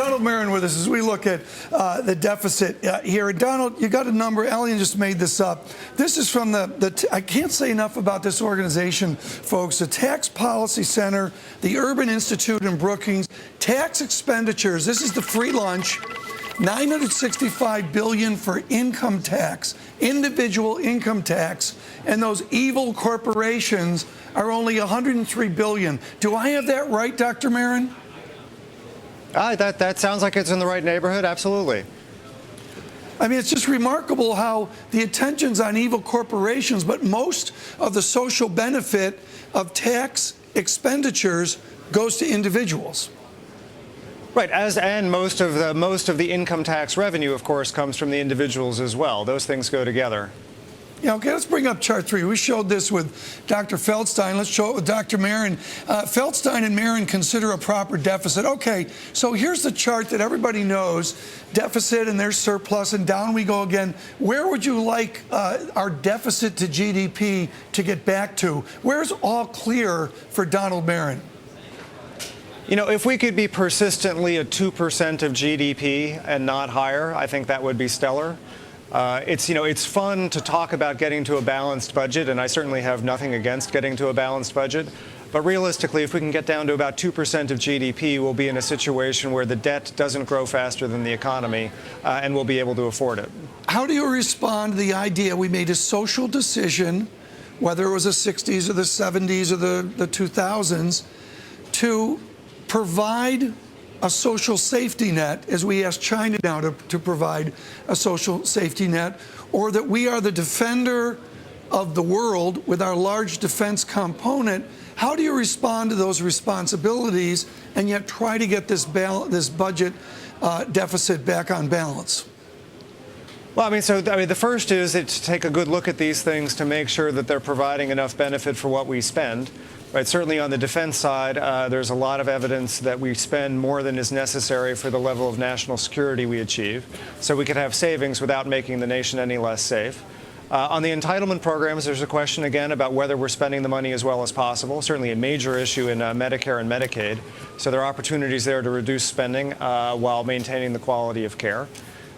Donald Marron with us as we look at the deficit here. And Donald, you got a number. Allian just made this up. This is from I can't say enough about this organization, folks. The Tax Policy Center, the Urban Institute in Brookings, tax expenditures. This is the free lunch. $965 billion for income tax, individual income tax, and those evil corporations are only $103 billion. Do I have that right, Dr. Marron? That sounds like it's in the right neighborhood. Absolutely. I mean, it's just remarkable how the attention's on evil corporations, but most of the social benefit of tax expenditures goes to individuals. Right, and most of the income tax revenue, of course, comes from the individuals as well. Those things go together. Yeah, okay, let's bring up chart 3. We showed this with Dr. Feldstein. Let's show it with Dr. Marron. Feldstein and Marron consider a proper deficit. Okay, so here's the chart that everybody knows. Deficit and there's surplus, and down we go again. Where would you like our deficit to GDP to get back to? Where's all clear for Donald Marron? You know, if we could be persistently at 2% of GDP and not higher, I think that would be stellar. It's fun to talk about getting to a balanced budget, and I certainly have nothing against getting to a balanced budget. But realistically, if we can get down to about 2% of GDP, we'll be in a situation where the debt doesn't grow faster than the economy, and we'll be able to afford it. How do you respond to the idea we made a social decision, whether it was the 60s or the 70s or the 2000s, to provide a social safety net, as we ask China now to provide a social safety net, or that we are the defender of the world with our large defense component? How do you respond to those responsibilities and yet try to get this budget deficit back on balance? Well, the first is to take a good look at these things to make sure that they're providing enough benefit for what we spend. Right, certainly on the defense side, there's a lot of evidence that we spend more than is necessary for the level of national security we achieve. So we could have savings without making the nation any less safe. On the entitlement programs, there's a question again about whether we're spending the money as well as possible. Certainly a major issue in Medicare and Medicaid. So there are opportunities there to reduce spending while maintaining the quality of care.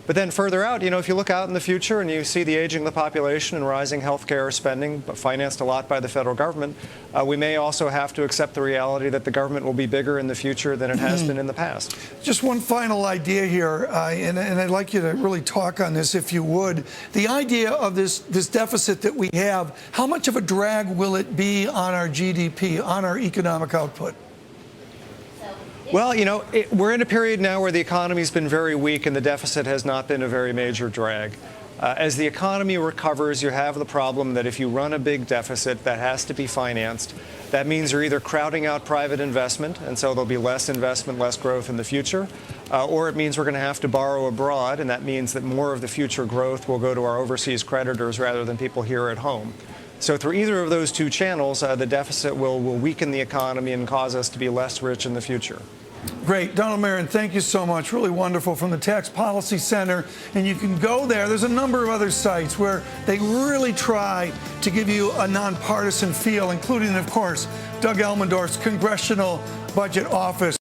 But then further out, if you look out in the future and you see the aging of the population and rising health care spending, but financed a lot by the federal government, we may also have to accept the reality that the government will be bigger in the future than it has been in the past. Just one final idea here, and I'd like you to really talk on this if you would. The idea of this deficit that we have, how much of a drag will it be on our GDP, on our economic output? Well, we're in a period now where the economy's been very weak and the deficit has not been a very major drag. As the economy recovers, you have the problem that if you run a big deficit that has to be financed, that means you're either crowding out private investment, and so there'll be less investment, less growth in the future, or it means we're going to have to borrow abroad, and that means that more of the future growth will go to our overseas creditors rather than people here at home. So through either of those two channels, the deficit will weaken the economy and cause us to be less rich in the future. Great. Donald Marron, thank you so much. Really wonderful from the Tax Policy Center. And you can go there. There's a number of other sites where they really try to give you a nonpartisan feel, including, of course, Doug Elmendorf's Congressional Budget Office.